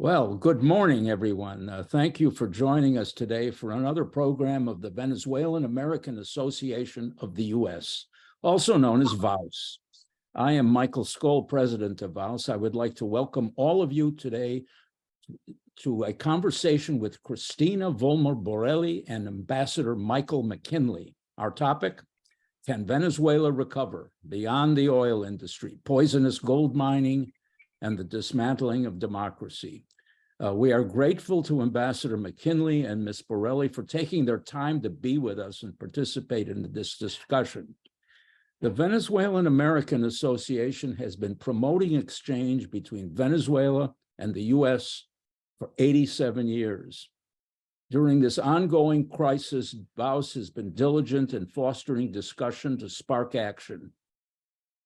Well, good morning, everyone. Thank you for joining us today for another program of the Venezuelan American Association of the U.S., also known as VAUS. I am Michael Skol, president of VAUS. I would like to welcome all of you today to a conversation with Cristina Vollmer Burelli and Ambassador Michael McKinley. Our topic: can Venezuela recover beyond the oil industry, poisonous gold mining, and the dismantling of democracy? We are grateful to Ambassador McKinley and Ms. Burelli for taking their time to be with us and participate in this discussion. The Venezuelan American Association has been promoting exchange between Venezuela and the U.S. for 87 years. During this ongoing crisis, VAUS has been diligent in fostering discussion to spark action.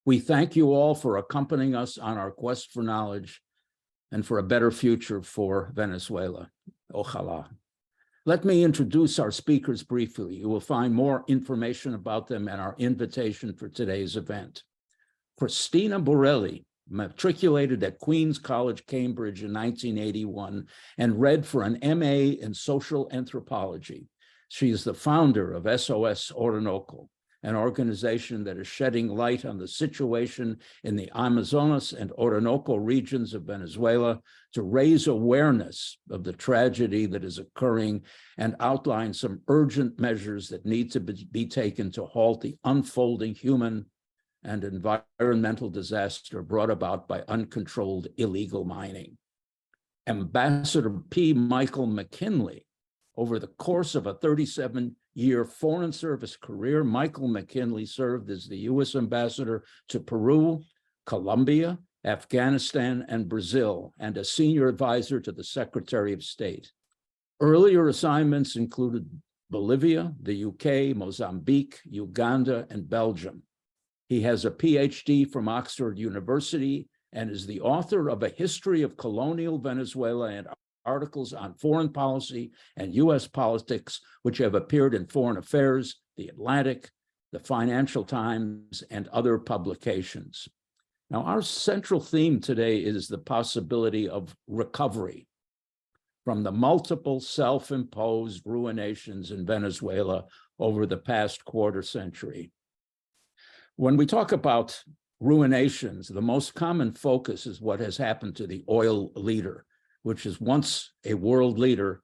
We thank you all for accompanying us on our quest for knowledge and for a better future for Venezuela. Ojalá. Let me introduce our speakers briefly. You will find more information about them in our invitation for today's event. Cristina Burelli matriculated at Queen's College, Cambridge in 1981 and read for an MA in social anthropology. She is the founder of SOS Orinoco, an organization that is shedding light on the situation in the Amazonas and Orinoco regions of Venezuela to raise awareness of the tragedy that is occurring and outline some urgent measures that need to be taken to halt the unfolding human and environmental disaster brought about by uncontrolled illegal mining. Ambassador P. Michael McKinley, over the course of a 37-year Foreign Service career, Michael McKinley served as the U.S. ambassador to Peru, Colombia, Afghanistan, and Brazil, and a senior advisor to the Secretary of State. Earlier assignments included Bolivia, the UK, Mozambique, Uganda, and Belgium. He has a PhD from Oxford University and is the author of A History of Colonial Venezuela and articles on foreign policy and U.S. politics, which have appeared in Foreign Affairs, The Atlantic, the Financial Times, and other publications. Now, our central theme today is the possibility of recovery from the multiple self-imposed ruinations in Venezuela over the past quarter century. When we talk about ruinations, the most common focus is what has happened to the oil leader, which is once a world leader,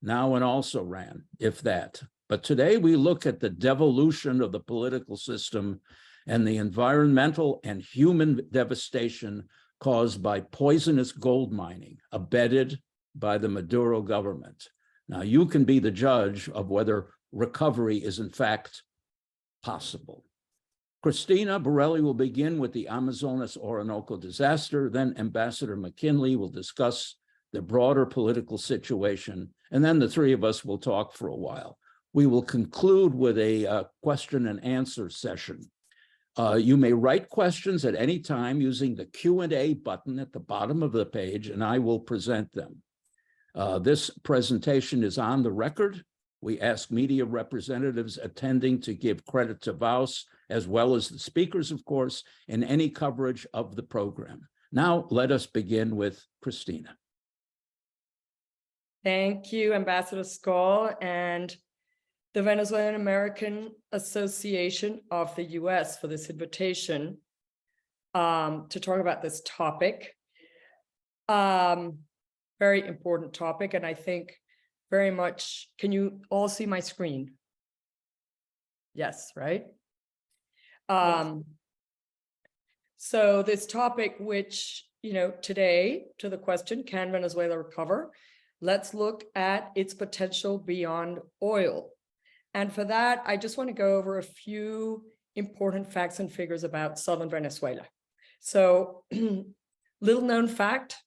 now an also-ran, if that. But today we look at the devolution of the political system and the environmental and human devastation caused by poisonous gold mining, abetted by the Maduro government. Now, you can be the judge of whether recovery is in fact possible. Cristina Burelli will begin with the Amazonas Orinoco disaster, then Ambassador McKinley will discuss the broader political situation, and then the three of us will talk for a while. We will conclude with a question and answer session. You may write questions at any time using the Q&A button at the bottom of the page, and I will present them. This presentation is on the record. We ask media representatives attending to give credit to VAUS, as well as the speakers, of course, in any coverage of the program. Now, let us begin with Cristina. Thank you, Ambassador Skol and the Venezuelan American Association of the U.S. for this invitation to talk about this topic. Very important topic, and I think very much, can you all see my screen? Yes, right? So this topic, which, today, to the question, can Venezuela recover? Let's look at its potential beyond oil. And for that, I just want to go over a few important facts and figures about southern Venezuela. So, little known fact,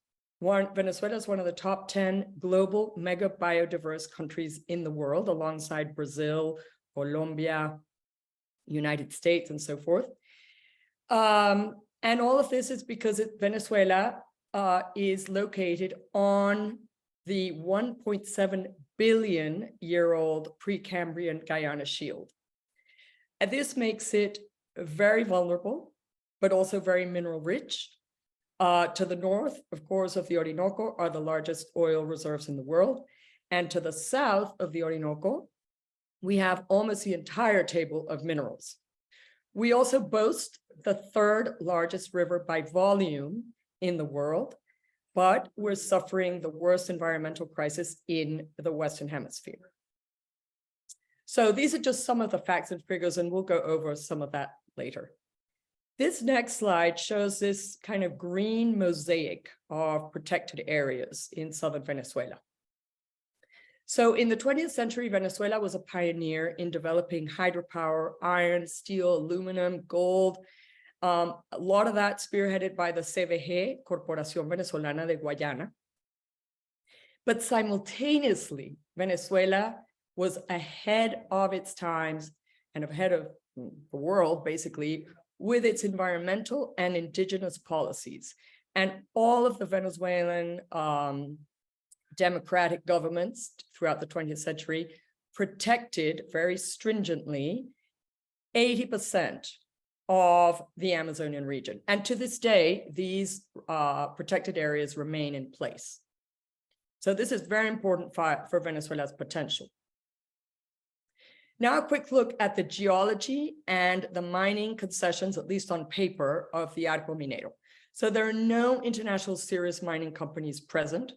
Venezuela is one of the top 10 global mega biodiverse countries in the world, alongside Brazil, Colombia, United States, and so forth. And all of this is because Venezuela is located on the 1.7 billion-year-old Precambrian Guyana Shield. And this makes it very vulnerable, but also very mineral rich. To the north, of course, of the Orinoco are the largest oil reserves in the world. And to the south of the Orinoco, we have almost the entire table of minerals. We also boast the third largest river by volume in the world, but we're suffering the worst environmental crisis in the Western Hemisphere. So these are just some of the facts and figures, and we'll go over some of that later. This next slide shows this kind of green mosaic of protected areas in southern Venezuela. So in the 20th century, Venezuela was a pioneer in developing hydropower, iron, steel, aluminum, gold. A lot of that spearheaded by the CVG, Corporación Venezolana de Guayana. But simultaneously, Venezuela was ahead of its times and ahead of the world, basically, with its environmental and indigenous policies. And all of the Venezuelan democratic governments throughout the 20th century protected very stringently 80% of the Amazonian region. And to this day, these protected areas remain in place. So this is very important for Venezuela's potential. Now a quick look at the geology and the mining concessions, at least on paper, of the Arco Minero. So there are no international serious mining companies present.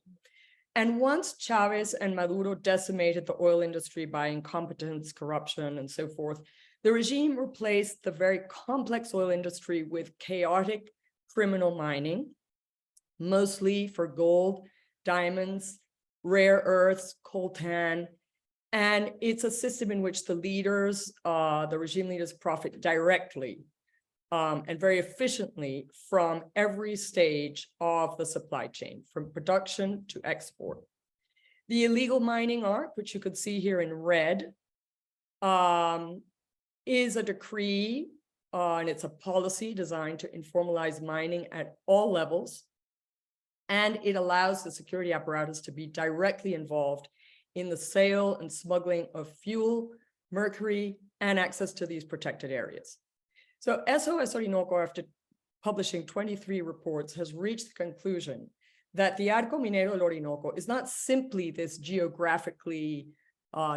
And once Chavez and Maduro decimated the oil industry by incompetence, corruption, and so forth, the regime replaced the very complex oil industry with chaotic criminal mining, mostly for gold, diamonds, rare earths, coltan. And it's a system in which the leaders, the regime leaders, profit directly and very efficiently from every stage of the supply chain, from production to export. The illegal mining arc, which you could see here in red, is a decree, and it's a policy designed to informalize mining at all levels. And it allows the security apparatus to be directly involved in the sale and smuggling of fuel, mercury, and access to these protected areas. So SOS Orinoco, after publishing 23 reports, has reached the conclusion that the Arco Minero del Orinoco is not simply this geographically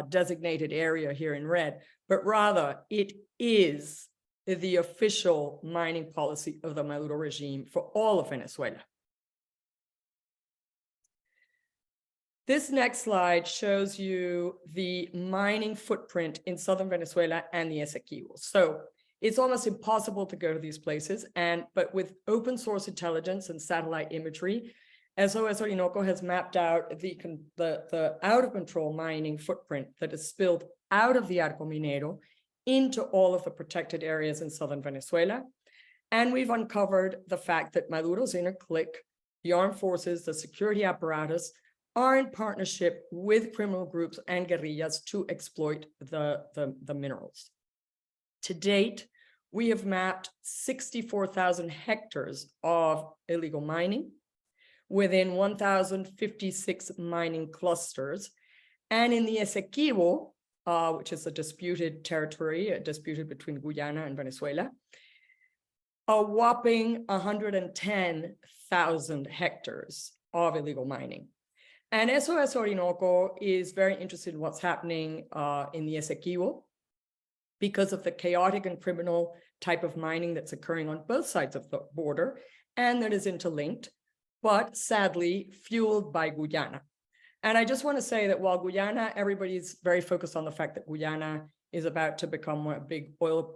designated area here in red, but rather it is the official mining policy of the Maduro regime for all of Venezuela. This next slide shows you the mining footprint in southern Venezuela and the Essequibo. So it's almost impossible to go to these places, but with open source intelligence and satellite imagery, SOS Orinoco has mapped out the out of control mining footprint that is spilled out of the Arco Minero into all of the protected areas in southern Venezuela. And we've uncovered the fact that Maduro's inner clique, the armed forces, the security apparatus, are in partnership with criminal groups and guerrillas to exploit the minerals. To date, we have mapped 64,000 hectares of illegal mining within 1,056 mining clusters. And in the Essequibo, which is a disputed territory, disputed between Guyana and Venezuela, a whopping 110,000 hectares of illegal mining. And SOS Orinoco is very interested in what's happening in the Essequibo because of the chaotic and criminal type of mining that's occurring on both sides of the border and that is interlinked, but sadly fueled by Guyana. And I just want to say that while Guyana, everybody's very focused on the fact that Guyana is about to become a big oil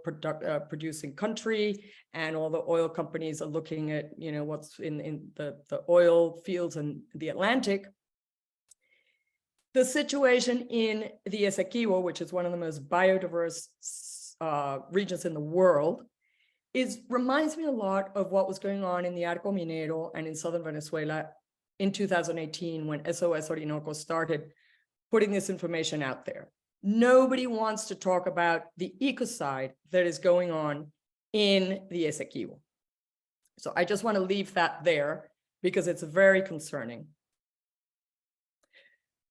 producing country, and all the oil companies are looking at, you know, what's in the oil fields in the Atlantic. The situation in the Essequibo, which is one of the most biodiverse regions in the world, reminds me a lot of what was going on in the Arco Minero and in southern Venezuela in 2018 when SOS Orinoco started putting this information out there. Nobody wants to talk about the ecocide that is going on in the Essequibo. So I just want to leave that there because it's very concerning.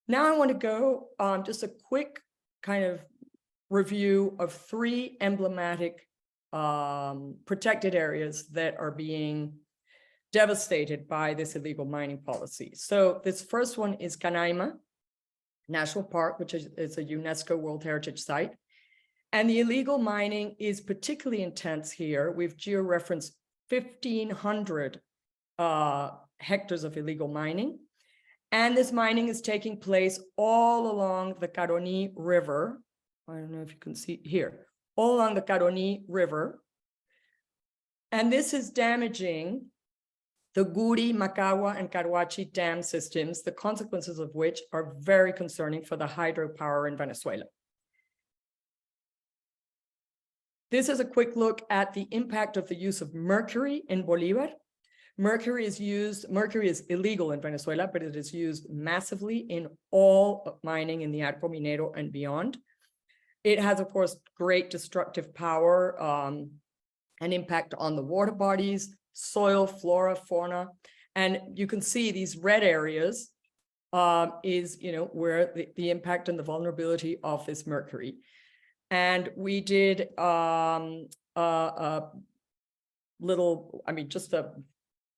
Now I want to go just a quick kind of review of 3 emblematic protected areas that are being devastated by this illegal mining policy. So this first one is Canaima National Park, which is a UNESCO World Heritage Site. And the illegal mining is particularly intense here. We've georeferenced 1,500 hectares of illegal mining. And this mining is taking place all along the Caroni River. I don't know if you can see here, all along the Caroni River. And this is damaging the Guri, Makawa, and Carhuachi dam systems, the consequences of which are very concerning for the hydropower in Venezuela. This is a quick look at the impact of the use of mercury in Bolivar. Mercury is illegal in Venezuela, but it is used massively in all mining in the Arco Minero and beyond. It has, of course, great destructive power and impact on the water bodies, soil, flora, fauna. And you can see these red areas is, where the impact and the vulnerability of this mercury. And we did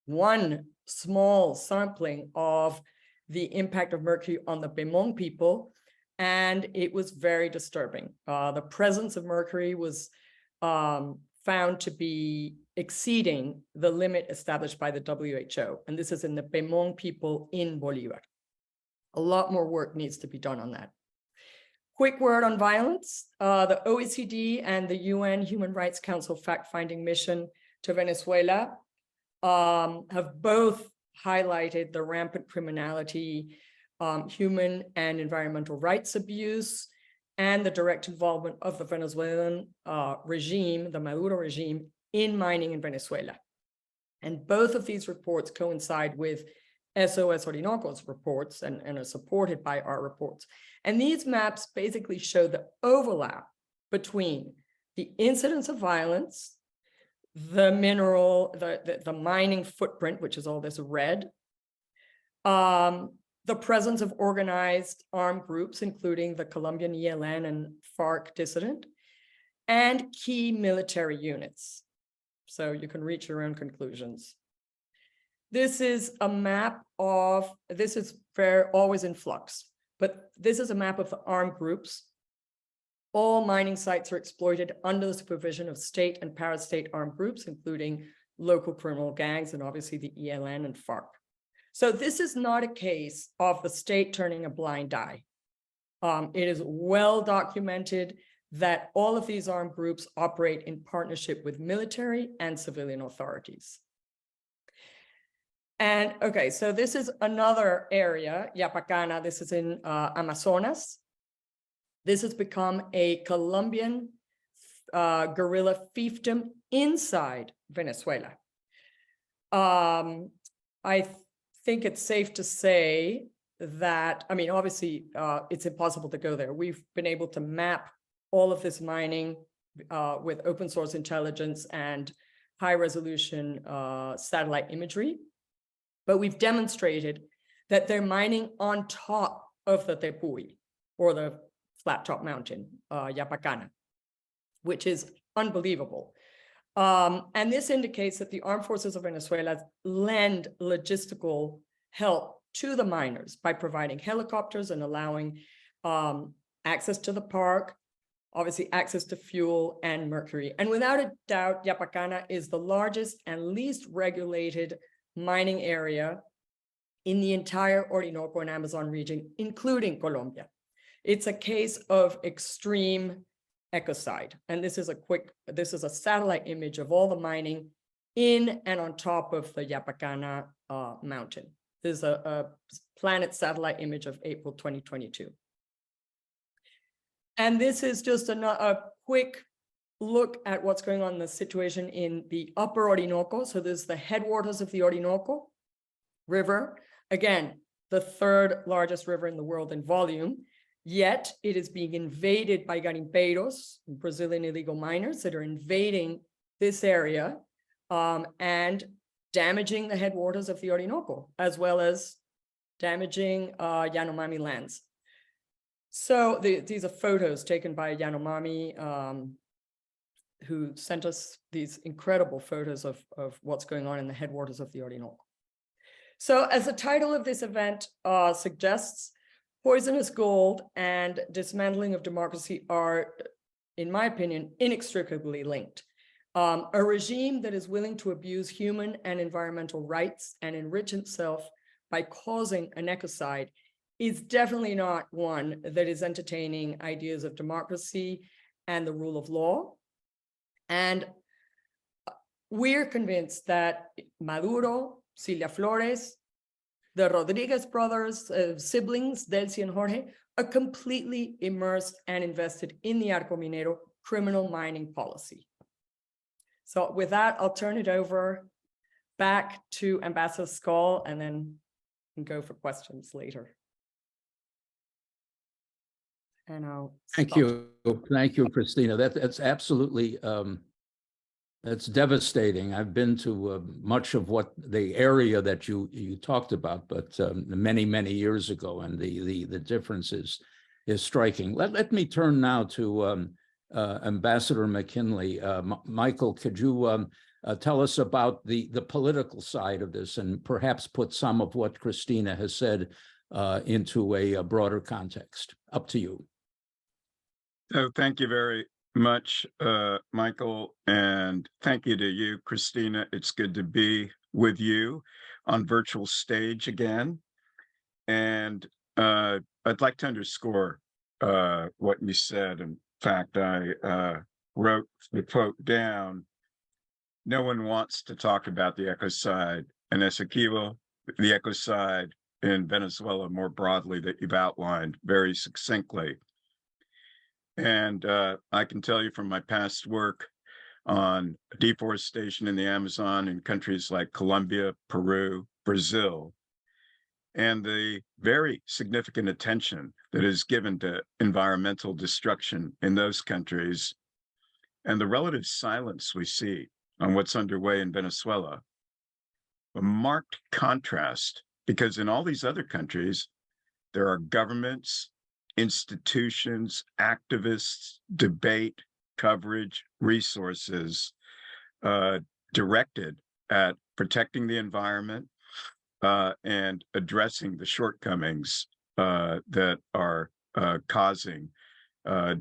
one small sampling of the impact of mercury on the Bemong people, and it was very disturbing. The presence of mercury was found to be exceeding the limit established by the WHO, and this is in the Bemong people in Bolivar. A lot more work needs to be done on that. Quick word on violence. The OECD and the UN Human Rights Council fact-finding mission to Venezuela have both highlighted the rampant criminality, human and environmental rights abuse, and the direct involvement of the Venezuelan regime, the Maduro regime, in mining in Venezuela. And both of these reports coincide with SOS Orinoco's reports and are supported by our reports. And these maps basically show the overlap between the incidence of violence, the mineral, the mining footprint, which is all this red, the presence of organized armed groups, including the Colombian ELN and FARC dissident, and key military units. So you can reach your own conclusions. This is a map of, this is always in flux, but this is a map of the armed groups. All mining sites are exploited under the supervision of state and parastate armed groups, including local criminal gangs and obviously the ELN and FARC. So this is not a case of the state turning a blind eye. It is well documented that all of these armed groups operate in partnership with military and civilian authorities. And okay, so this is another area, Yapacana. This is in Amazonas. This has become a Colombian guerrilla fiefdom inside Venezuela. I think it's safe to say that, I mean, obviously, it's impossible to go there. We've been able to map all of this mining with open source intelligence and high resolution satellite imagery. But we've demonstrated that they're mining on top of the Tepuy, or the flat top mountain, Yapacana, which is unbelievable. And this indicates that the armed forces of Venezuela lend logistical help to the miners by providing helicopters and allowing access to the park, obviously access to fuel and mercury. And without a doubt, Yapacana is the largest and least regulated mining area in the entire Orinoco and Amazon region, including Colombia. It's a case of extreme ecocide. And this is a satellite image of all the mining in and on top of the Yapacana mountain. This is a planet satellite image of April 2022. And this is just a quick look at what's going on in the situation in the upper Orinoco. So there's the headwaters of the Orinoco River. Again, the third largest river in the world in volume, yet it is being invaded by garimpeiros, Brazilian illegal miners that are invading this area and damaging the headwaters of the Orinoco, as well as damaging Yanomami lands. So these are photos taken by Yanomami who sent us these incredible photos of what's going on in the headwaters of the Orinoco. So as the title of this event suggests, poisonous gold and dismantling of democracy are, in my opinion, inextricably linked. A regime that is willing to abuse human and environmental rights and enrich itself by causing an ecocide is definitely not one that is entertaining ideas of democracy and the rule of law. And we're convinced that Maduro, Cilia Flores, the Rodriguez brothers, siblings, Delcy and Jorge, are completely immersed and invested in the Arco Minero criminal mining policy. So with that, I'll turn it over back to Ambassador Skol, and then we can go for questions later. And I'll Thank stop. you, Cristina. That's absolutely that's devastating. I've been to much of what the area that you talked about, but many years ago, and the difference is striking. Let me turn now to Ambassador McKinley. Michael, could you tell us about the political side of this, and perhaps put some of what Cristina has said into a broader context? Up to you. Oh, thank you very much, Michael, and thank you to you, Cristina. It's good to be with you on virtual stage again. And I'd like to underscore what you said. In fact, I wrote the quote down. No one wants to talk about the ecocide in Essequibo, the ecocide in Venezuela more broadly that you've outlined very succinctly. And I can tell you from my past work on deforestation in the Amazon in countries like Colombia, Peru, Brazil, and the very significant attention that is given to environmental destruction in those countries, and the relative silence we see on what's underway in Venezuela, a marked contrast, because in all these other countries, there are governments, institutions, activists, debate, coverage, resources directed at protecting the environment and addressing the shortcomings that are causing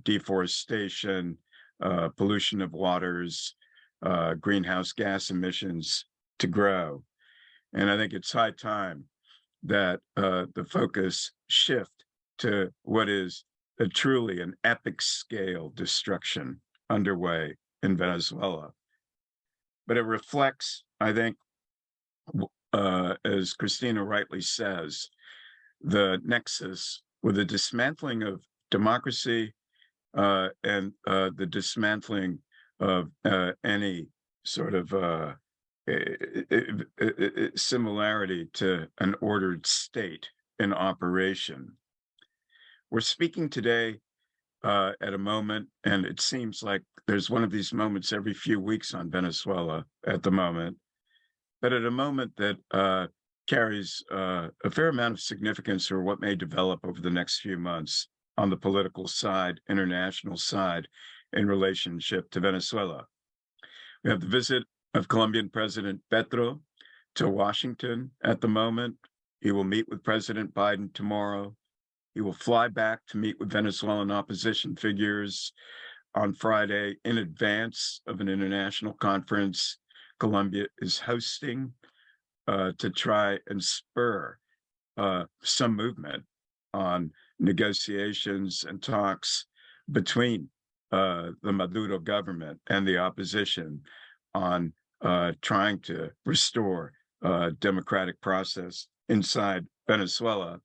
deforestation, pollution of waters, greenhouse gas emissions to grow. And I think it's high time that the focus shift to what is truly an epic scale destruction underway in Venezuela. But it reflects, I think, as Cristina rightly says, the nexus with the dismantling of democracy and the dismantling of any sort of similarity to an ordered state in operation. We're speaking today at a moment, and it seems like there's one of these moments every few weeks on Venezuela at the moment, but at a moment that carries a fair amount of significance for what may develop over the next few months on the political side, international side, in relationship to Venezuela. We have the visit of Colombian President Petro to Washington at the moment. He will meet with President Biden tomorrow. He will fly back to meet with Venezuelan opposition figures on Friday in advance of an international conference Colombia is hosting to try and spur some movement on negotiations and talks between the Maduro government and the opposition on trying to restore democratic process inside Venezuela.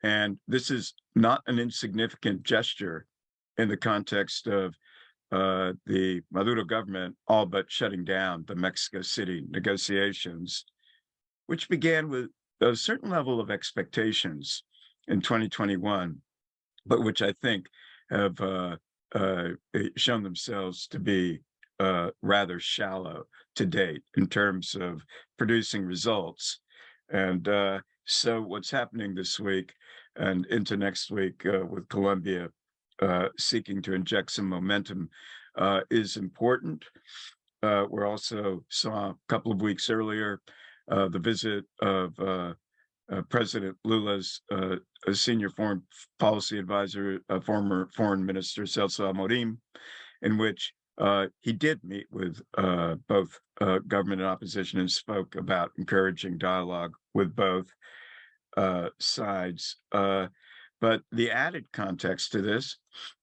And this is not an insignificant gesture in the context of the Maduro government all but shutting down the Mexico City negotiations, which began with a certain level of expectations in 2021, but which I think have shown themselves to be rather shallow to date in terms of producing results. And so what's happening this week and into next week with Colombia seeking to inject some momentum is important. We also saw a couple of weeks earlier the visit of President Lula's senior foreign policy advisor, former Foreign Minister Celso Amorim, in which he did meet with both government and opposition and spoke about encouraging dialogue with both sides. But the added context to this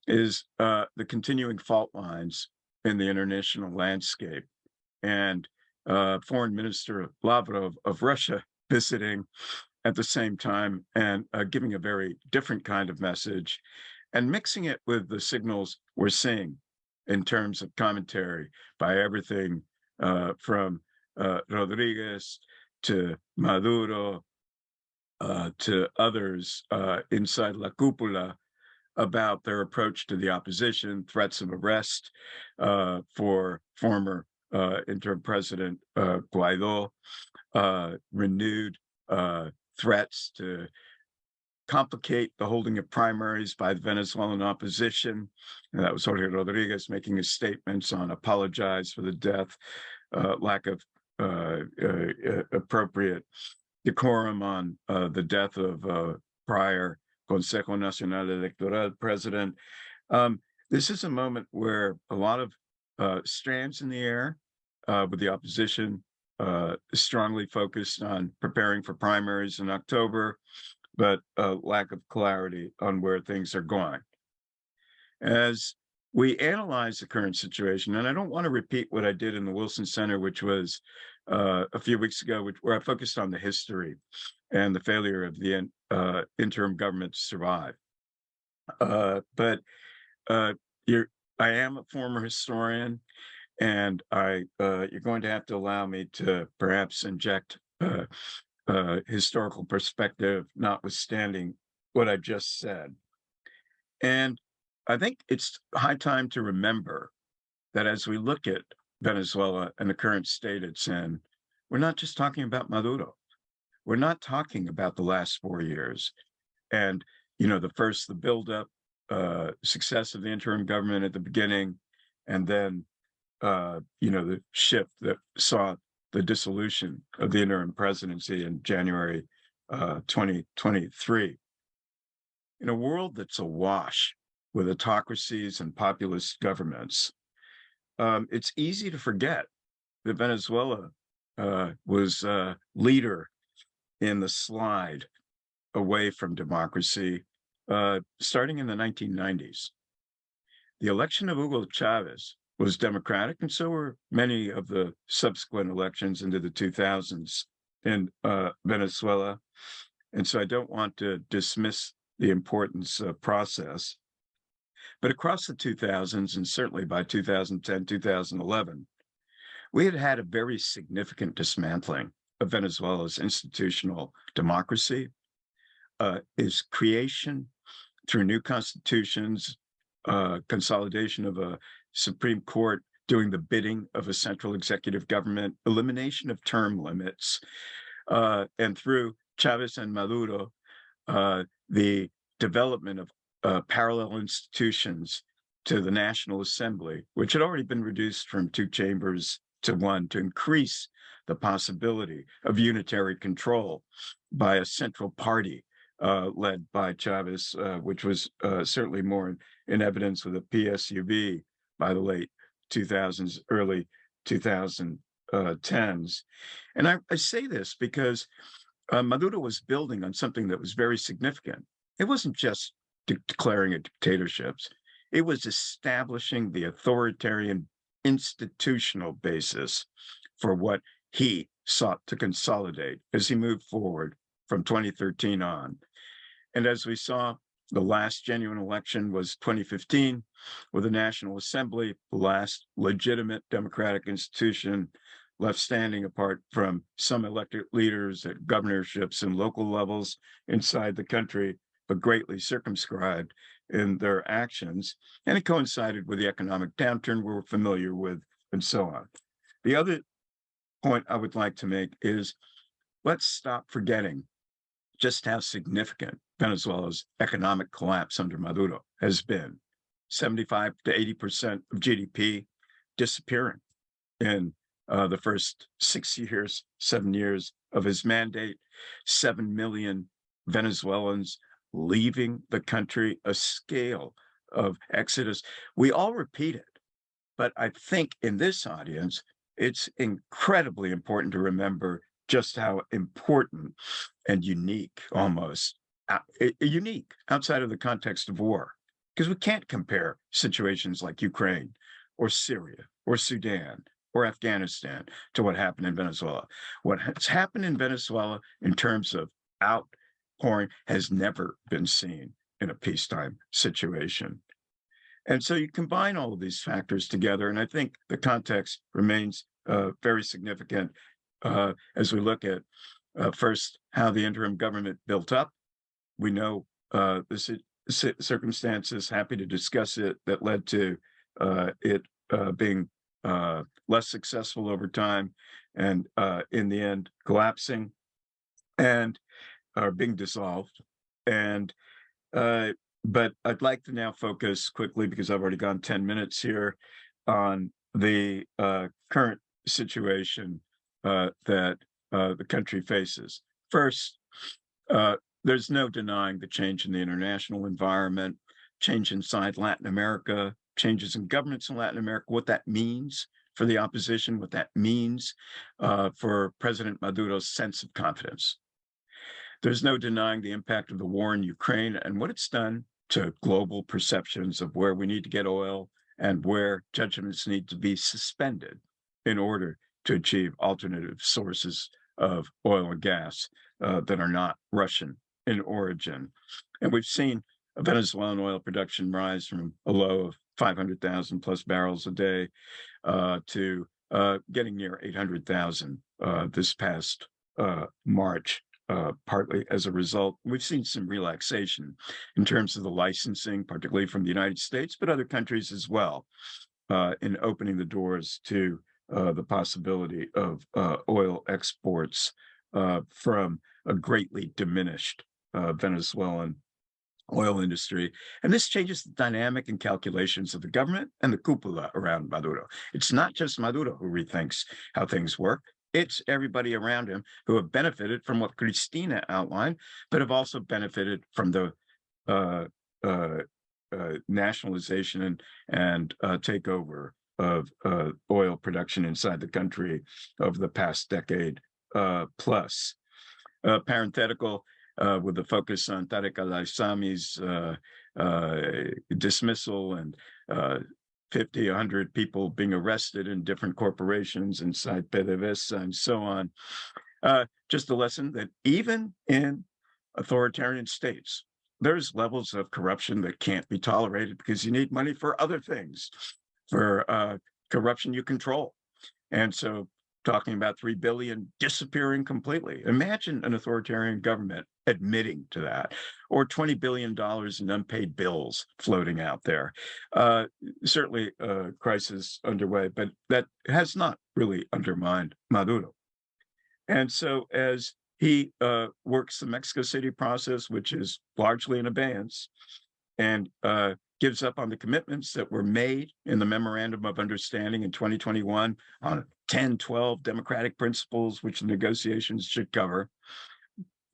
is the continuing fault lines in the international landscape. And Foreign Minister Lavrov of Russia visiting at the same time and giving a very different kind of message and mixing it with the signals we're seeing in terms of commentary by everything from Rodriguez to Maduro to others inside La Cúpula about their approach to the opposition, threats of arrest for former interim president Guaido, renewed threats to complicate the holding of primaries by the Venezuelan opposition. And that was Jorge Rodriguez making his statements on apologize for the death, lack of appropriate decorum on the death of prior Consejo Nacional Electoral president. This is a moment where a lot of strands in the air with the opposition strongly focused on preparing for primaries in October, but a lack of clarity on where things are going. As we analyze the current situation, and I don't want to repeat what I did in the Wilson Center, which was a few weeks ago, where I focused on the history and the failure of the interim government to survive. But I am a former historian, and you're going to have to allow me to perhaps inject historical perspective, notwithstanding what I just said. And I think it's high time to remember that as we look at Venezuela and the current state it's in, we're not just talking about Maduro. We're not talking about the last 4 years. And, the buildup, success of the interim government at the beginning, and then, the shift that saw the dissolution of the interim presidency in January 2023. In a world that's awash with autocracies and populist governments, it's easy to forget that Venezuela was a leader in the slide away from democracy starting in the 1990s. The election of Hugo Chavez was democratic, and so were many of the subsequent elections into the 2000s in Venezuela. And so I don't want to dismiss the importance of process. But across the 2000s, and certainly by 2010, 2011, we had a very significant dismantling of Venezuela's institutional democracy, its creation through new constitutions, consolidation of a Supreme Court doing the bidding of a central executive government, elimination of term limits, and through Chavez and Maduro, the development of parallel institutions to the National Assembly, which had already been reduced from 2 chambers to 1 to increase the possibility of unitary control by a central party led by Chavez, which was certainly more in evidence with the PSUV by the late 2000s, early 2010s. And I say this because Maduro was building on something that was very significant. It wasn't just declaring a dictatorships. It was establishing the authoritarian institutional basis for what he sought to consolidate as he moved forward from 2013 on. And as we saw, the last genuine election was 2015 with the National Assembly, the last legitimate democratic institution left standing apart from some elected leaders at governorships and local levels inside the country, but greatly circumscribed in their actions. And it coincided with the economic downturn we're familiar with, and so on. The other point I would like to make is let's stop forgetting just how significant Venezuela's economic collapse under Maduro has been. 75 to 80% of GDP disappearing in the first 7 years of his mandate, 7 million Venezuelans leaving the country, a scale of exodus. We all repeat it, but I think in this audience, it's incredibly important to remember just how important and unique, almost unique outside of the context of war, because we can't compare situations like Ukraine or Syria or Sudan or Afghanistan to what happened in Venezuela. What has happened in Venezuela in terms of outpouring has never been seen in a peacetime situation. And so you combine all of these factors together, and I think the context remains very significant as we look at first how the interim government built up. We know the circumstances, happy to discuss it, that led to it being less successful over time and in the end collapsing and being dissolved. And but I'd like to now focus quickly, because I've already gone 10 minutes here, on the current situation that the country faces. First, there's no denying the change in the international environment, change inside Latin America, changes in governments in Latin America, what that means for the opposition, what that means for President Maduro's sense of confidence. There's no denying the impact of the war in Ukraine and what it's done to global perceptions of where we need to get oil and where judgments need to be suspended in order to achieve alternative sources of oil and gas that are not Russian in origin. And we've seen Venezuelan oil production rise from a low of 500,000 plus barrels a day to getting near 800,000 this past March. Partly as a result, we've seen some relaxation in terms of the licensing, particularly from the United States, but other countries as well, in opening the doors to the possibility of oil exports from a greatly diminished Venezuelan oil industry. And this changes the dynamic and calculations of the government and the cupola around Maduro. It's not just Maduro who rethinks how things work. It's everybody around him who have benefited from what Cristina outlined, but have also benefited from the nationalization and takeover of oil production inside the country over the past decade plus. Parenthetical, with the focus on Tariq al-Aissami's dismissal and 50, 100 people being arrested in different corporations inside PDVSA and so on. Just a lesson that even in authoritarian states, there's levels of corruption that can't be tolerated because you need money for other things, for corruption you control. And so talking about 3 billion disappearing completely. Imagine an authoritarian government admitting to that, or $20 billion in unpaid bills floating out there. Certainly a crisis underway, but that has not really undermined Maduro. And so as he works the Mexico City process, which is largely in abeyance, and gives up on the commitments that were made in the Memorandum of Understanding in 2021 on 10, 12 democratic principles, which the negotiations should cover.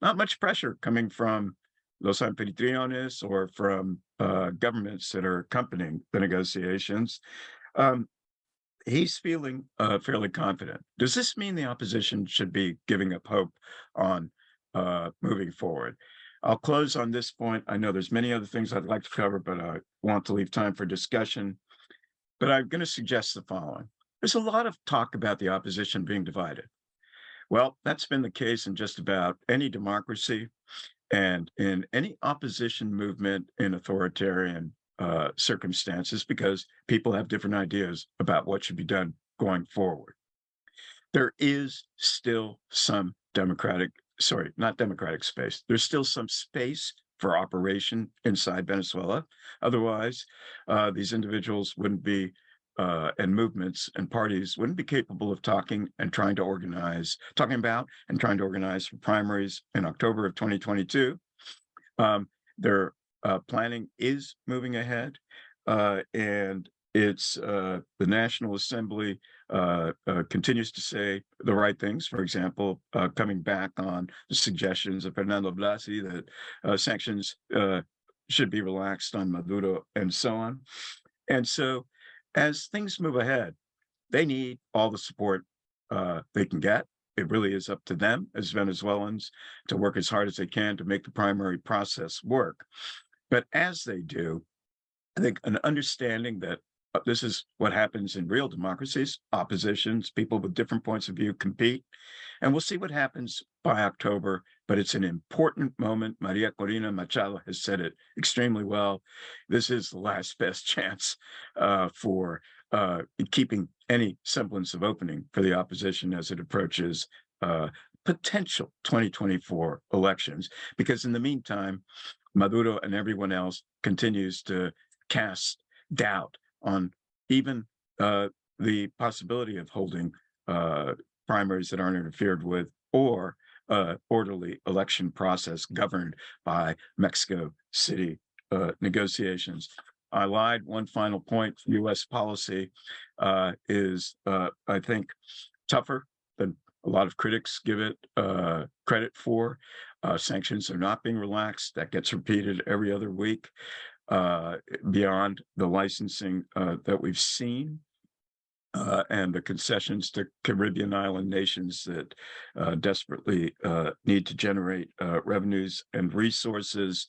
Not much pressure coming from los anfitriones or from governments that are accompanying the negotiations. He's feeling fairly confident. Does this mean the opposition should be giving up hope on moving forward? I'll close on this point. I know there's many other things I'd like to cover, but I want to leave time for discussion. But I'm going to suggest the following. There's a lot of talk about the opposition being divided. Well, that's been the case in just about any democracy and in any opposition movement in authoritarian circumstances, because people have different ideas about what should be done going forward. There is still some not democratic space. There's still some space for operation inside Venezuela. Otherwise, these individuals wouldn't be, and movements and parties wouldn't be capable of talking about and trying to organize for primaries in October of 2022. Their planning is moving ahead. and it's the National Assembly continues to say the right things. For example, coming back on the suggestions of Fernando Blasi that sanctions should be relaxed on Maduro and so on. And so as things move ahead, they need all the support they can get. It really is up to them as Venezuelans to work as hard as they can to make the primary process work. But as they do, I think an understanding that this is what happens in real democracies, oppositions, people with different points of view compete, and we'll see what happens by October, but it's an important moment. Maria Corina Machado has said it extremely well. This is the last best chance for keeping any semblance of opening for the opposition as it approaches potential 2024 elections, because in the meantime, Maduro and everyone else continues to cast doubt on even the possibility of holding primaries that aren't interfered with, or orderly election process governed by Mexico City negotiations. I lied. One final point: U.S. policy is, I think, tougher than a lot of critics give it credit for. Sanctions are not being relaxed. That gets repeated every other week. Beyond the licensing that we've seen, and the concessions to Caribbean island nations that desperately need to generate revenues and resources,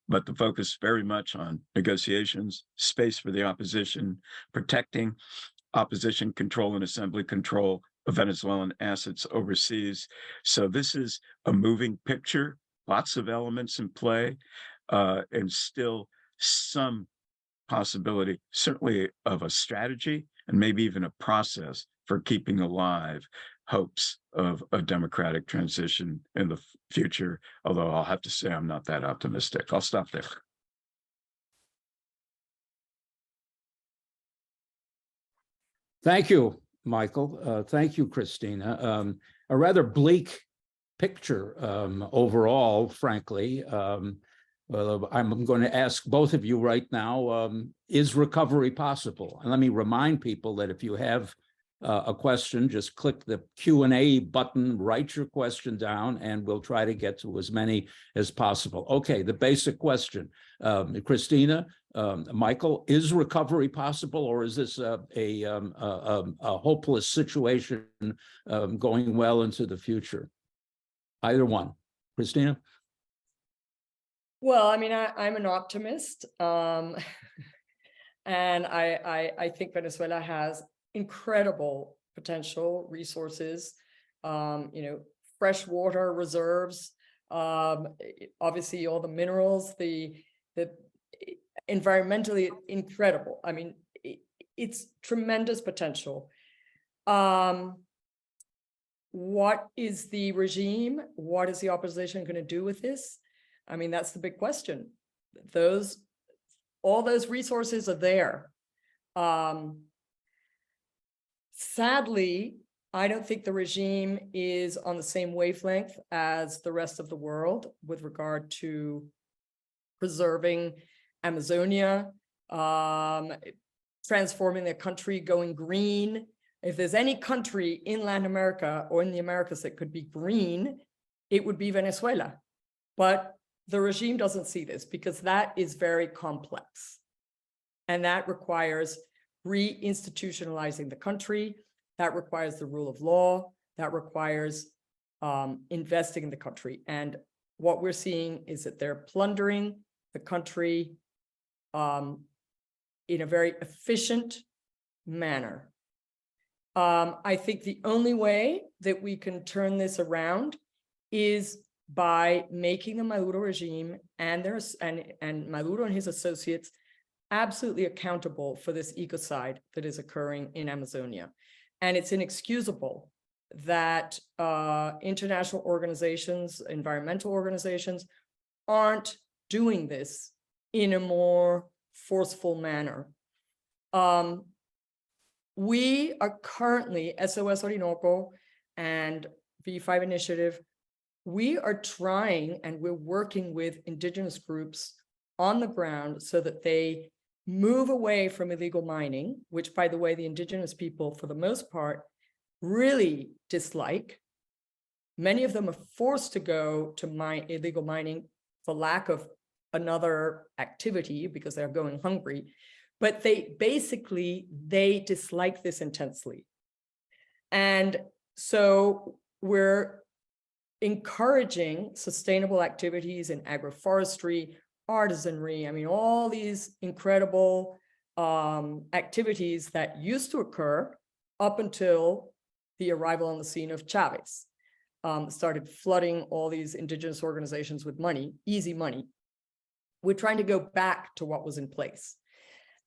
but the focus very much on negotiations, space for the opposition, protecting opposition control and assembly control of Venezuelan assets overseas. So this is a moving picture, lots of elements in play, and still some possibility, certainly, of a strategy and maybe even a process for keeping alive hopes of a democratic transition in the future, although I'll have to say I'm not that optimistic. I'll stop there. Thank you, Michael. Thank you, Cristina. A rather bleak picture overall, frankly. Well, I'm going to ask both of you right now, is recovery possible? And let me remind people that if you have a question, just click the Q&A button, write your question down, and we'll try to get to as many as possible. Okay, the basic question. Cristina, Michael, is recovery possible, or is this a hopeless situation going well into the future? Either one. Cristina? Well, I mean, I'm an optimist, and I think Venezuela has incredible potential resources, fresh water reserves, obviously all the minerals, the environmentally incredible. I mean, it's tremendous potential. What is the regime? What is the opposition going to do with this? I mean, that's the big question. All those resources are there. Sadly, I don't think the regime is on the same wavelength as the rest of the world with regard to preserving Amazonia, transforming their country, going green. If there's any country in Latin America or in the Americas that could be green, it would be Venezuela. But the regime doesn't see this because that is very complex. And that requires reinstitutionalizing the country. That requires the rule of law. That requires investing in the country. And what we're seeing is that they're plundering the country in a very efficient manner. I think the only way that we can turn this around is by making the Maduro regime and Maduro and his associates absolutely accountable for this ecocide that is occurring in Amazonia. And it's inexcusable that international organizations, environmental organizations, aren't doing this in a more forceful manner. We are currently, SOS Orinoco and V5 Initiative, we are trying and we're working with indigenous groups on the ground so that they move away from illegal mining, which, by the way, the indigenous people, for the most part, really dislike. Many of them are forced to go to illegal mining for lack of another activity because they're going hungry. But they dislike this intensely. And so we're encouraging sustainable activities in agroforestry, artisanry. I mean, all these incredible activities that used to occur up until the arrival on the scene of Chavez. Started flooding all these indigenous organizations with money, easy money. We're trying to go back to what was in place.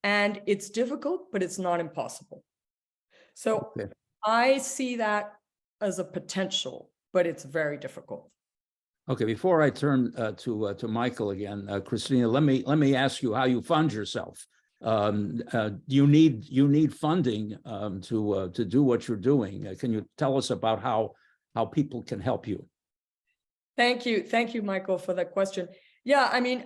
And it's difficult, but it's not impossible. So okay. I see that as a potential, but it's very difficult. Okay, before I turn to Michael again, Cristina, let me ask you how you fund yourself. You need funding to do what you're doing. Can you tell us about how people can help you? Thank you, Michael, for that question. Yeah, I mean,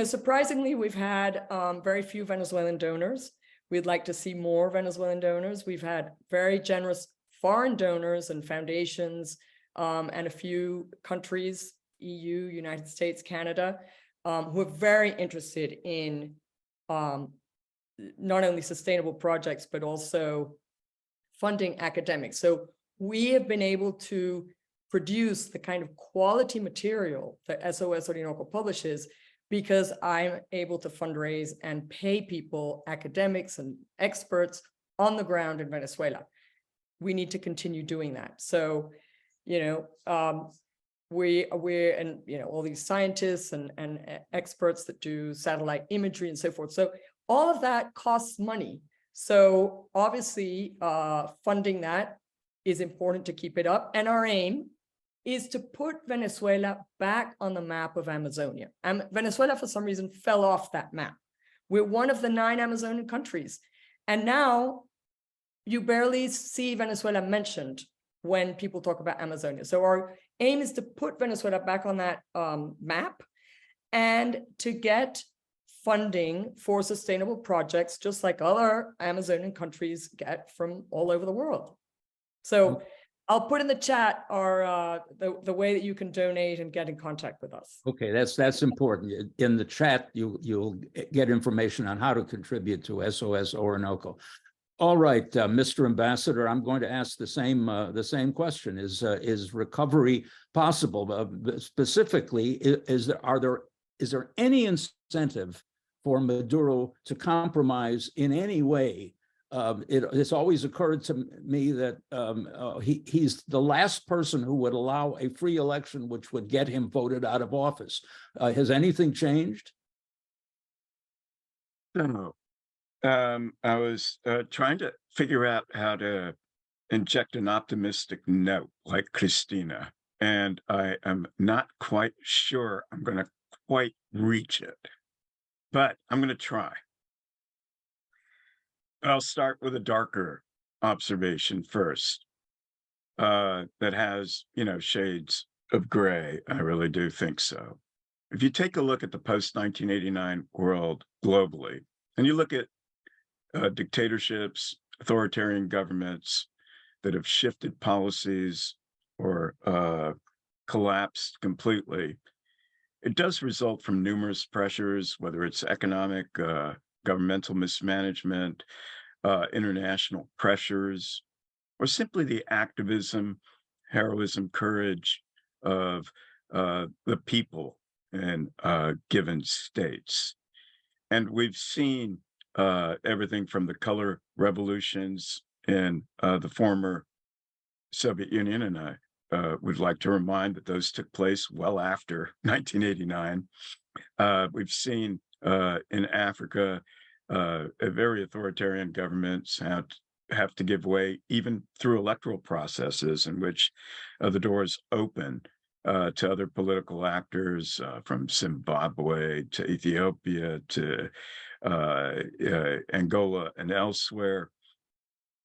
surprisingly, we've had very few Venezuelan donors. We'd like to see more Venezuelan donors. We've had very generous foreign donors and foundations and a few countries, EU, United States, Canada, who are very interested in not only sustainable projects, but also funding academics. So we have been able to produce the kind of quality material that SOS Orinoco publishes because I'm able to fundraise and pay people, academics and experts on the ground in Venezuela. We need to continue doing that. So, we're and all these scientists and experts that do satellite imagery and so forth. So all of that costs money. So obviously funding that is important to keep it up. And our aim is to put Venezuela back on the map of Amazonia. Venezuela, for some reason, fell off that map. We're one of the 9 Amazonian countries. And now you barely see Venezuela mentioned when people talk about Amazonia. So our aim is to put Venezuela back on that map and to get funding for sustainable projects, just like other Amazonian countries get from all over the world. So I'll put in the chat our the way that you can donate and get in contact with us. Okay, that's important. In the chat, you'll get information on how to contribute to SOS Orinoco. All right, Mr. Ambassador, I'm going to ask the same question. Is recovery possible? Specifically, is there any incentive for Maduro to compromise in any way? It's always occurred to me that he's the last person who would allow a free election which would get him voted out of office. Has anything changed? No. I was trying to figure out how to inject an optimistic note like Cristina, and I am not quite sure I'm going to quite reach it, but I'm going to try. I'll start with a darker observation first that has, shades of gray. I really do think so. If you take a look at the post-1989 world globally, and you look at dictatorships, authoritarian governments that have shifted policies or collapsed completely, it does result from numerous pressures, whether it's economic, governmental mismanagement, international pressures, or simply the activism, heroism, courage of the people in given states. And we've seen everything from the color revolutions in the former Soviet Union, and I would like to remind that those took place well after 1989. We've seen in Africa very authoritarian governments have to give way even through electoral processes in which the doors open to other political actors from Zimbabwe to Ethiopia to Angola and elsewhere,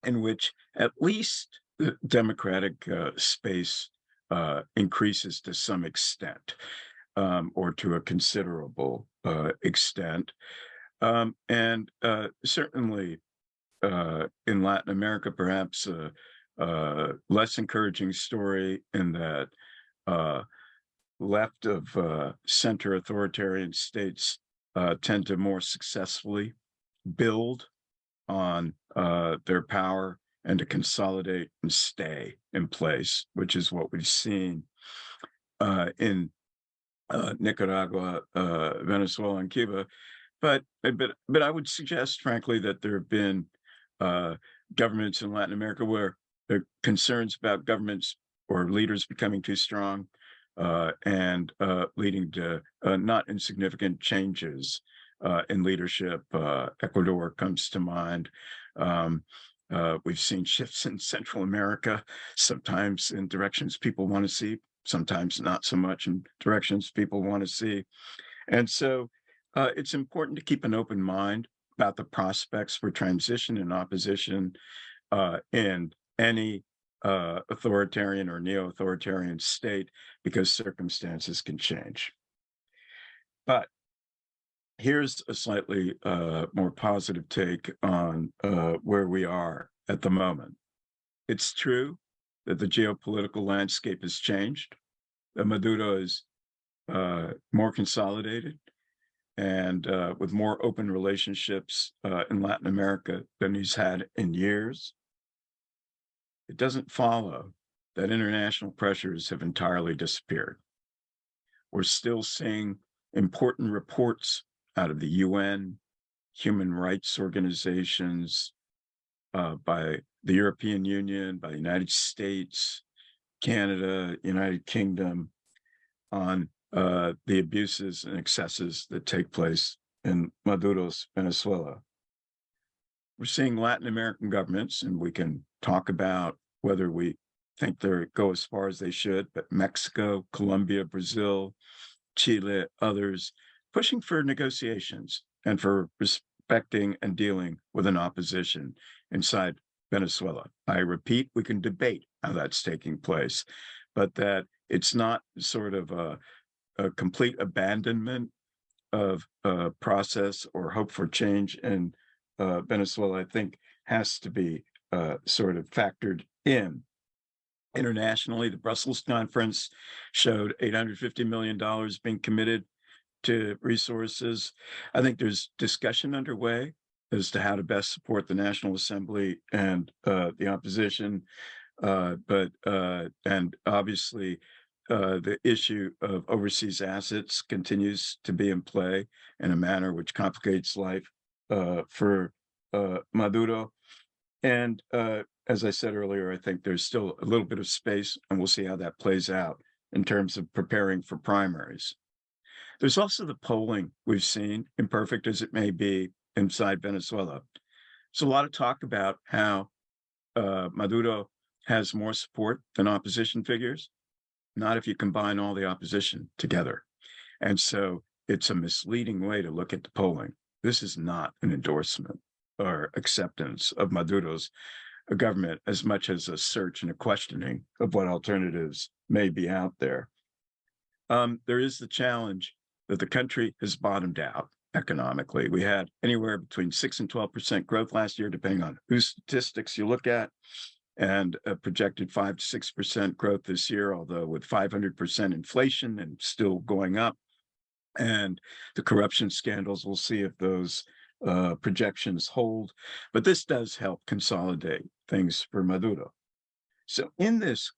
in which at least the democratic space increases to some extent or to a considerable extent. And certainly in Latin America, perhaps less encouraging story in that left of center authoritarian states tend to more successfully build on their power and to consolidate and stay in place, which is what we've seen in Nicaragua, Venezuela, and Cuba. But I would suggest, frankly, that there have been governments in Latin America where there are concerns about governments or leaders becoming too strong and leading to not insignificant changes in leadership. Ecuador comes to mind. We've seen shifts in Central America, sometimes in directions people want to see, sometimes not so much in directions people want to see. And so it's important to keep an open mind about the prospects for transition and opposition in any authoritarian or neo-authoritarian state, because circumstances can change. But here's a slightly more positive take on where we are at the moment. It's true that the geopolitical landscape has changed, that Maduro is more consolidated and with more open relationships in Latin America than he's had in years. It doesn't follow that international pressures have entirely disappeared. We're still seeing important reports out of the UN, human rights organizations, by the European Union, by the United States, Canada, United Kingdom, on the abuses and excesses that take place in Maduro's Venezuela. We're seeing Latin American governments, and we can talk about whether we think they go as far as they should, but Mexico, Colombia, Brazil, Chile, others, pushing for negotiations and for respecting and dealing with an opposition inside Venezuela. I repeat, we can debate how that's taking place, but that it's not sort of a complete abandonment of process or hope for change in Venezuela, I think has to be sort of factored in. Internationally, the Brussels conference showed $850 million being committed to resources. I think there's discussion underway as to how to best support the National Assembly and the opposition. And obviously, the issue of overseas assets continues to be in play in a manner which complicates life for Maduro. And as I said earlier, I think there's still a little bit of space, and we'll see how that plays out in terms of preparing for primaries. There's also the polling we've seen, imperfect as it may be, inside Venezuela. There's a lot of talk about how Maduro has more support than opposition figures, not if you combine all the opposition together. And so it's a misleading way to look at the polling. This is not an endorsement or acceptance of Maduro's government as much as a search and a questioning of what alternatives may be out there. There is the challenge that the country has bottomed out economically. We had anywhere between 6 and 12% growth last year, depending on whose statistics you look at, and a projected 5 to 6% growth this year, although with 500% inflation and still going up. And the corruption scandals, we'll see if those projections hold. But this does help consolidate things for Maduro. So in this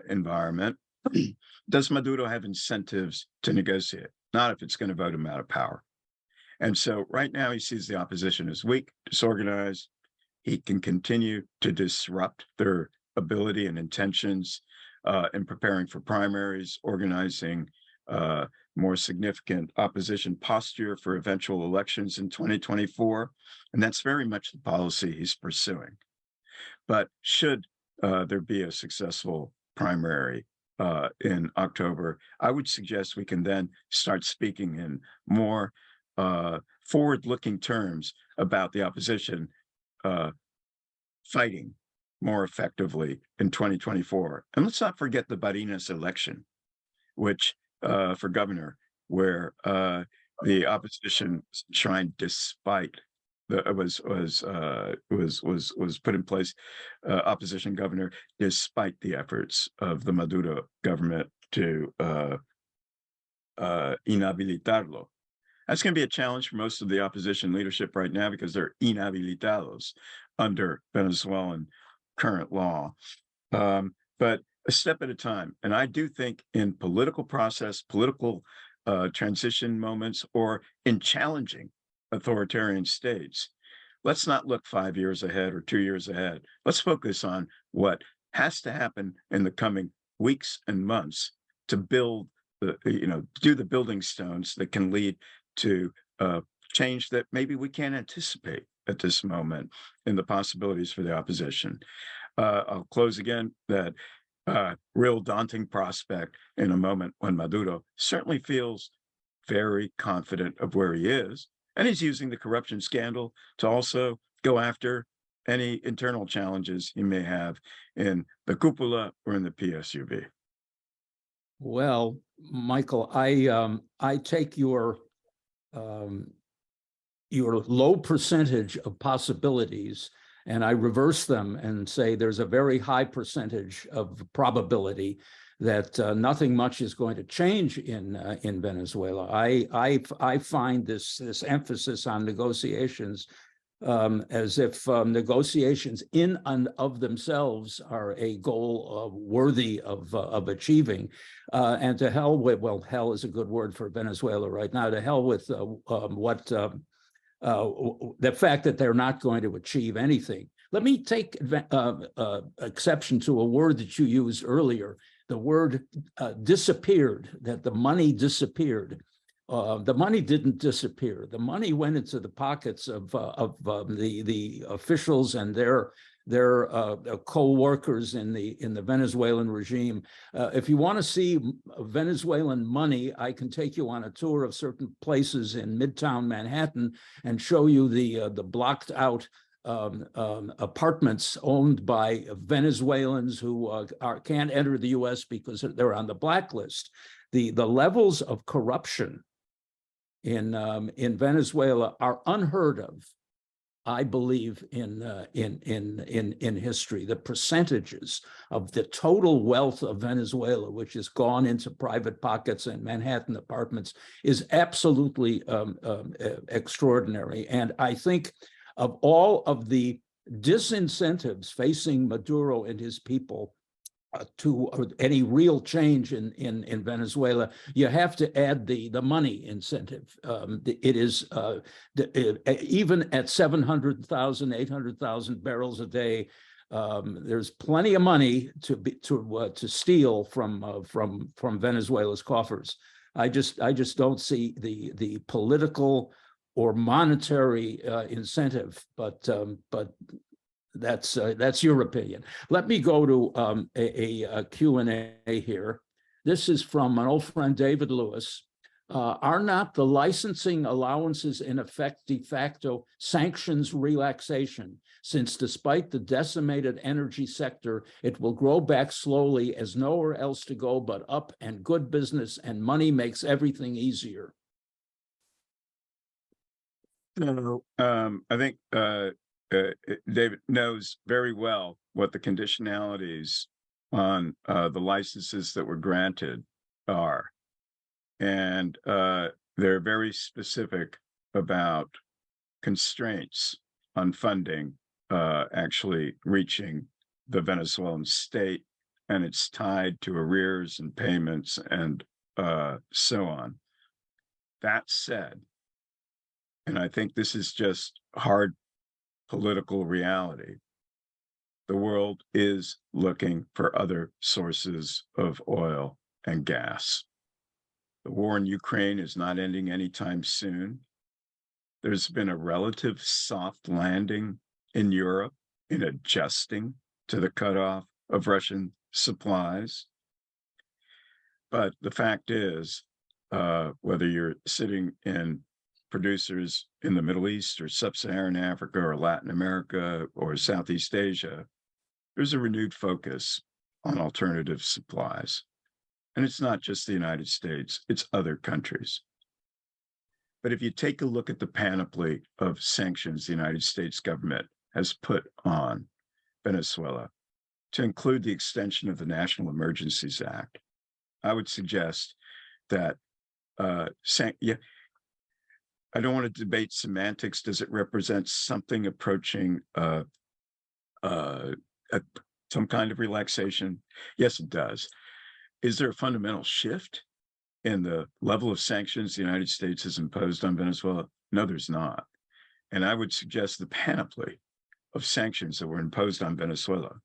environment, does Maduro have incentives to negotiate? Not if it's going to vote him out of power. And so right now he sees the opposition as weak, disorganized. He can continue to disrupt their ability and intentions in preparing for primaries, organizing more significant opposition posture for eventual elections in 2024. And that's very much the policy he's pursuing. But should there be a successful primary in October, I would suggest we can then start speaking in more forward-looking terms about the opposition fighting more effectively in 2024. And let's not forget the Barinas election, which for governor, where the opposition was enshrined despite was put in place, opposition governor, despite the efforts of the Maduro government to inhabilitarlo. That's going to be a challenge for most of the opposition leadership right now because they're inhabilitados under Venezuelan current law. But a step at a time. And I do think in political process, political transition moments, or in challenging authoritarian states, let's not look 5 years ahead or 2 years ahead. Let's focus on what has to happen in the coming weeks and months to build do the building stones that can lead to change that maybe we can't anticipate at this moment in the possibilities for the opposition. I'll close again that real daunting prospect in a moment when Maduro certainly feels very confident of where he is, and he's using the corruption scandal to also go after any internal challenges he may have in the cupola or in the PSUV. Well, Michael, I take your low percentage of possibilities and I reverse them and say there's a very high percentage of probability that nothing much is going to change in Venezuela. I find this emphasis on negotiations as if negotiations in and of themselves are a goal worthy of achieving. And to hell with, well, hell is a good word for Venezuela right now, to hell with the fact that they're not going to achieve anything. Let me take exception to a word that you used earlier, the word disappeared, that the money disappeared. The money didn't disappear. The money went into the pockets of the officials and their co-workers in the Venezuelan regime. If you want to see Venezuelan money, I can take you on a tour of certain places in Midtown Manhattan and show you the blocked out apartments owned by Venezuelans who can't enter the U.S. because they're on the blacklist. The levels of corruption in Venezuela are unheard of, I believe, in history. The percentages of the total wealth of Venezuela, which has gone into private pockets and Manhattan apartments, is absolutely extraordinary. And I think of all of the disincentives facing Maduro and his people to any real change in Venezuela, you have to add the money incentive. It is even at 700,000, 800,000 barrels a day. There's plenty of money to steal from Venezuela's coffers. I just don't see the political or monetary incentive, but that's your opinion. Let me go to a Q&A here. This is from an old friend, David Lewis. Are not the licensing allowances in effect de facto sanctions relaxation, since despite the decimated energy sector, it will grow back slowly as nowhere else to go but up, and good business and money makes everything easier? So I think David knows very well what the conditionalities on the licenses that were granted are. And they're very specific about constraints on funding actually reaching the Venezuelan state, and it's tied to arrears and payments and so on. That said, and I think this is just hard political reality, the world is looking for other sources of oil and gas. The war in Ukraine is not ending anytime soon. There's been a relative soft landing in Europe in adjusting to the cutoff of Russian supplies. But the fact is, whether you're sitting in producers in the Middle East or Sub-Saharan Africa or Latin America or Southeast Asia, there's a renewed focus on alternative supplies. And it's not just the United States, it's other countries. But if you take a look at the panoply of sanctions the United States government has put on Venezuela, to include the extension of the National Emergencies Act, I would suggest that yeah, I don't want to debate semantics. Does it represent something approaching some kind of relaxation? Yes, it does. Is there a fundamental shift in the level of sanctions the United States has imposed on Venezuela? No, there's not. And I would suggest the panoply of sanctions that were imposed on Venezuela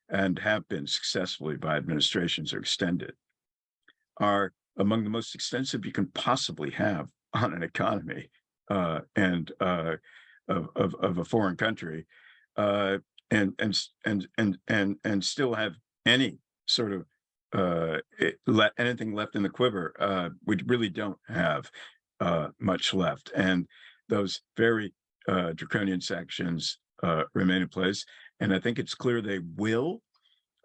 and have been successfully by administrations or extended are among the most extensive you can possibly have on an economy and of a foreign country, and still have any sort of anything left in the quiver. We really don't have much left, and those very draconian sanctions remain in place. And I think it's clear they will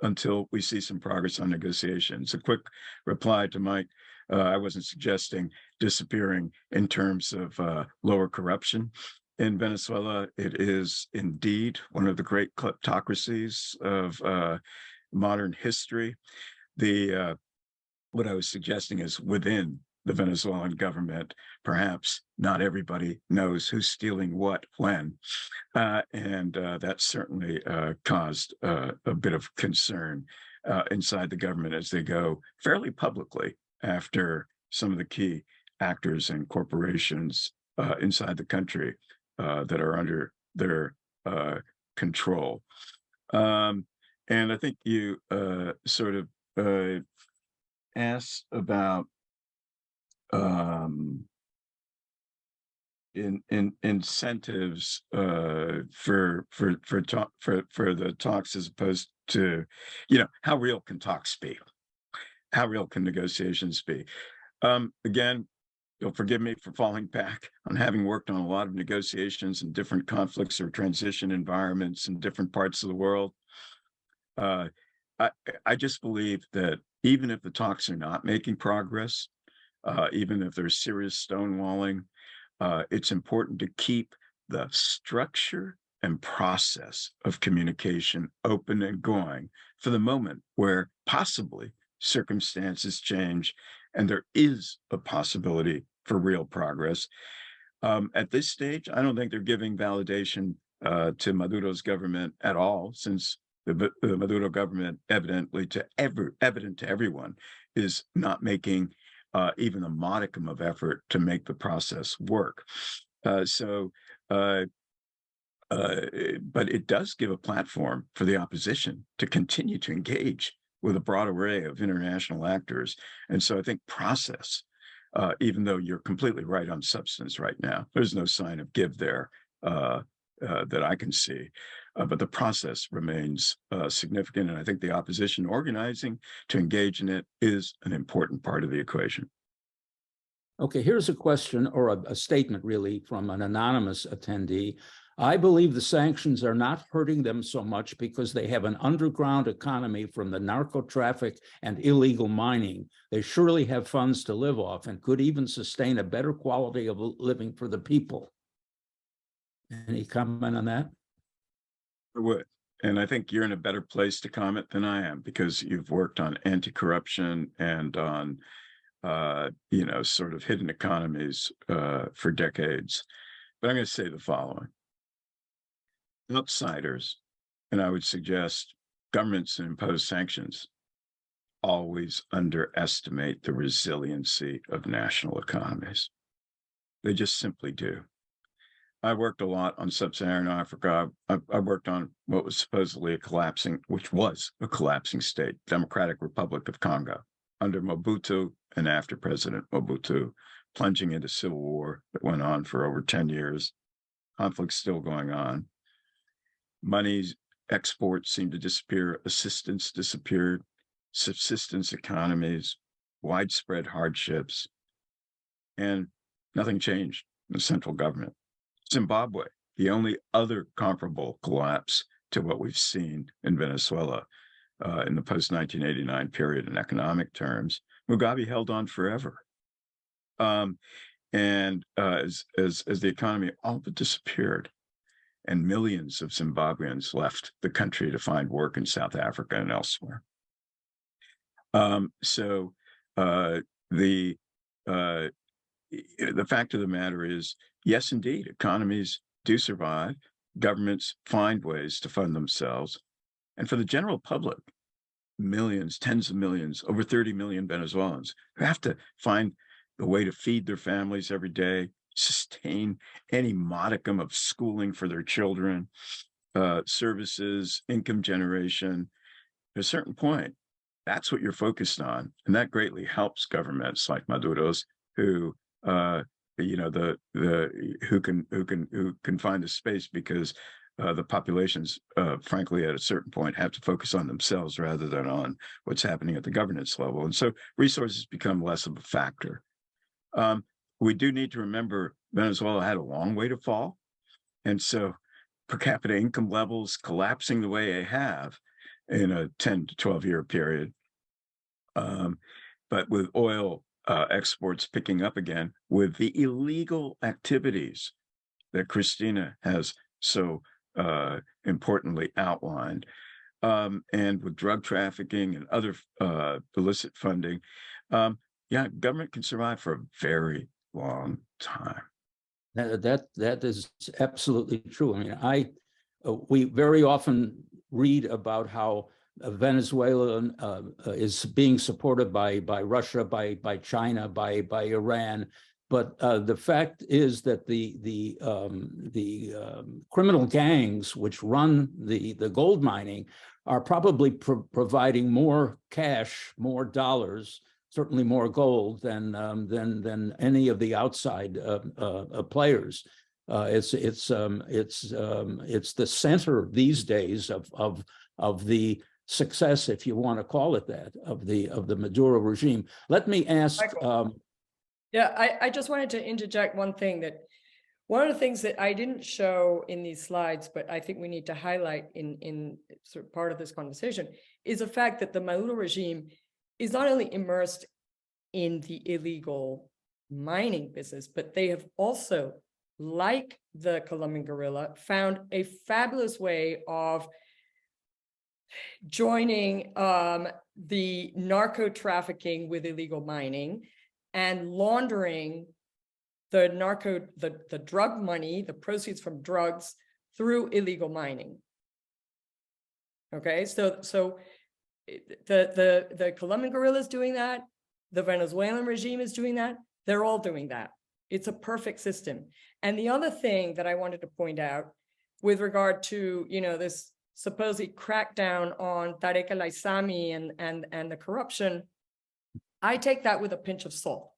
until we see some progress on negotiations. A quick reply to Mike. I wasn't suggesting disappearing in terms of lower corruption in Venezuela. It is indeed one of the great kleptocracies of modern history. What I was suggesting is within the Venezuelan government, perhaps not everybody knows who's stealing what when. And that certainly caused a bit of concern inside the government as they go fairly publicly after some of the key actors and corporations inside the country that are under their control. And I think you sort of asked about incentives for the talks, as opposed to, how real can talks be? How real can negotiations be? Again, you'll forgive me for falling back on having worked on a lot of negotiations in different conflicts or transition environments in different parts of the world. I just believe that even if the talks are not making progress, even if there's serious stonewalling, it's important to keep the structure and process of communication open and going for the moment where possibly circumstances change and there is a possibility for real progress. At this stage, I don't think they're giving validation to Maduro's government at all, since the Maduro government, evident to everyone, is not making even a modicum of effort to make the process work. But it does give a platform for the opposition to continue to engage with a broad array of international actors. And so I think process, even though you're completely right on substance right now, there's no sign of give there that I can see. But the process remains significant. And I think the opposition organizing to engage in it is an important part of the equation. Okay, here's a question, or a statement really, from an anonymous attendee. I believe the sanctions are not hurting them so much because they have an underground economy from the narco traffic and illegal mining. They surely have funds to live off and could even sustain a better quality of living for the people. Any comment on that? I would. And I think you're in a better place to comment than I am, because you've worked on anti-corruption and on, sort of hidden economies for decades. But I'm going to say the following. Outsiders, and I would suggest governments that impose sanctions, always underestimate the resiliency of national economies. They just simply do. I worked a lot on sub-Saharan Africa. I worked on what was supposedly which was a collapsing state, Democratic Republic of Congo, under Mobutu and after President Mobutu, plunging into civil war that went on for over 10 years. Conflict still going on. Money's exports seemed to disappear. Assistance disappeared. Subsistence economies, widespread hardships, and nothing changed in the central government. Zimbabwe, the only other comparable collapse to what we've seen in Venezuela in the post-1989 period in economic terms. Mugabe held on forever. And as the economy all but disappeared, and millions of Zimbabweans left the country to find work in South Africa and elsewhere. So the fact of the matter is, yes, indeed, economies do survive. Governments find ways to fund themselves. And for the general public, millions, tens of millions, over 30 million Venezuelans who have to find the way to feed their families every day, sustain any modicum of schooling for their children, services, income generation. At a certain point, that's what you're focused on, and that greatly helps governments like Maduro's, who who can find the space because the populations, frankly, at a certain point, have to focus on themselves rather than on what's happening at the governance level, and so resources become less of a factor. We do need to remember Venezuela had a long way to fall, and so per capita income levels collapsing the way they have in a 10 to 12 year period. But with oil exports picking up again, with the illegal activities that Cristina has so importantly outlined, and with drug trafficking and other illicit funding, yeah, government can survive for a very long time. That is absolutely true. I mean, we very often read about how Venezuela is being supported by Russia, by China, by Iran, but the fact is that the criminal gangs which run the gold mining are probably providing more cash, more dollars, certainly more gold than any of the outside players. It's the center these days of the success, if you want to call it that, of the Maduro regime. Let me ask. Yeah, I just wanted to interject one thing, that one of the things that I didn't show in these slides, but I think we need to highlight in sort of part of this conversation, is the fact that the Maduro regime is not only immersed in the illegal mining business, but they have also, like the Colombian guerrilla, found a fabulous way of joining the narco trafficking with illegal mining and laundering the drug money, the proceeds from drugs, through illegal mining. Okay, so the Colombian guerrilla is doing that, the Venezuelan regime is doing that, they're all doing that. It's a perfect system. And the other thing that I wanted to point out with regard to, this supposed crackdown on Tarek al-Aissami and the corruption, I take that with a pinch of salt.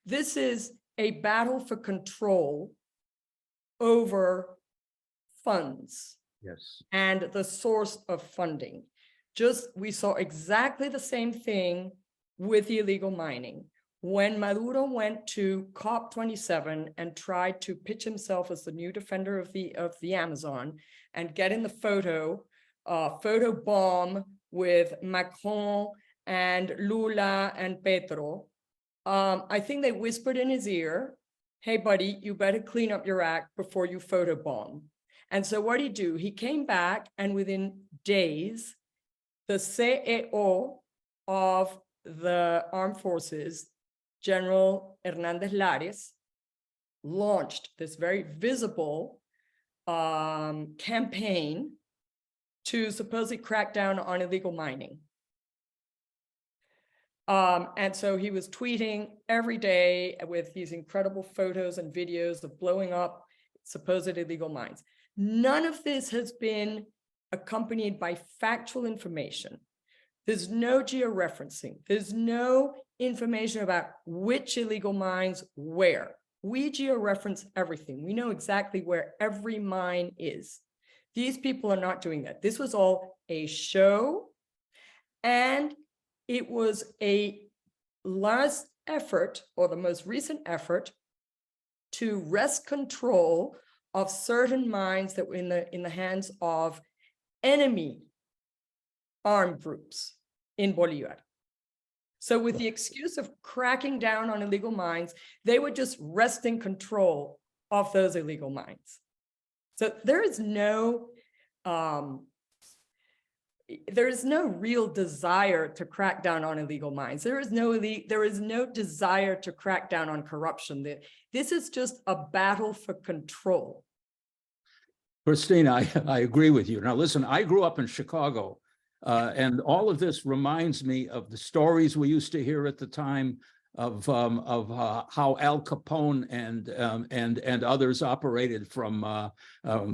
This is a battle for control over funds. Yes. And the source of funding. We saw exactly the same thing with the illegal mining. When Maduro went to COP27 and tried to pitch himself as the new defender of the Amazon and get in the photo bomb with Macron and Lula and Petro, I think they whispered in his ear, "Hey, buddy, you better clean up your act before you photobomb." And so what did he do? He came back, and within days, the CEO of the armed forces, General Hernandez Lares, launched this very visible campaign to supposedly crack down on illegal mining. And so he was tweeting every day with these incredible photos and videos of blowing up supposed illegal mines. None of this has been accompanied by factual information. There's no georeferencing. There's no information about which illegal mines where. We georeference everything. We know exactly where every mine is. These people are not doing that. This was all a show, and it was a last effort, or the most recent effort, to wrest control of certain mines that were in the hands of enemy armed groups in Bolívar. So with the excuse of cracking down on illegal mines, they would just wrest in control of those illegal mines. So there is no real desire to crack down on illegal mines. There is no desire to crack down on corruption. This is just a battle for control. Cristina, I agree with you. Now, listen, I grew up in Chicago, and all of this reminds me of the stories we used to hear at the time of how Al Capone and others operated from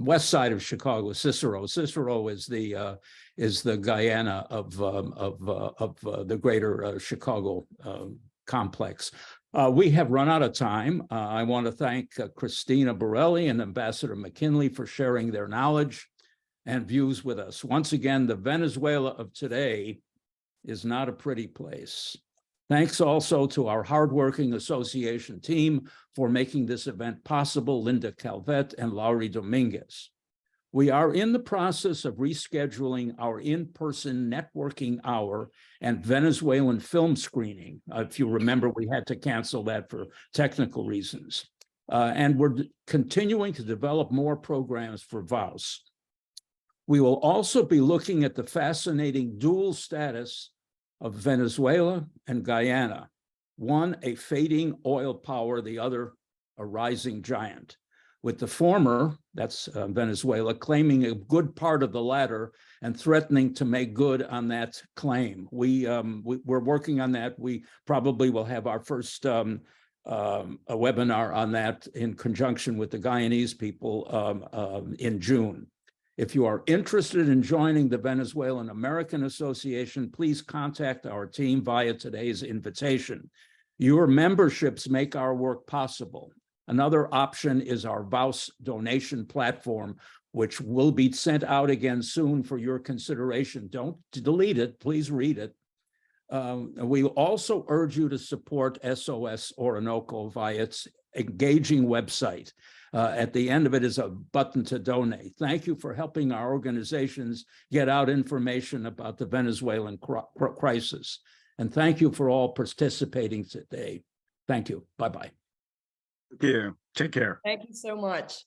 west side of Chicago. Cicero is the Guyana of the greater Chicago complex. We have run out of time. I want to thank Cristina Burelli and Ambassador McKinley for sharing their knowledge and views with us. Once again, the Venezuela of today is not a pretty place. Thanks also to our hardworking association team for making this event possible, Linda Calvet and Laurie Dominguez. We are in the process of rescheduling our in-person networking hour and Venezuelan film screening. If you remember, we had to cancel that for technical reasons. And we're continuing to develop more programs for VAUS. We will also be looking at the fascinating dual status of Venezuela and Guyana, one a fading oil power, the other a rising giant, with the former, that's Venezuela, claiming a good part of the latter and threatening to make good on that claim. We're working on that. We probably will have our first a webinar on that in conjunction with the Guyanese people in June. If you are interested in joining the Venezuelan American Association, please contact our team via today's invitation. Your memberships make our work possible. Another option is our VAUS donation platform, which will be sent out again soon for your consideration. Don't delete it, please read it. We also urge you to support SOS Orinoco via its engaging website. At the end of it is a button to donate. Thank you for helping our organizations get out information about the Venezuelan crisis. And thank you for all participating today. Thank you. Bye-bye. Thank you. Take care. Thank you so much.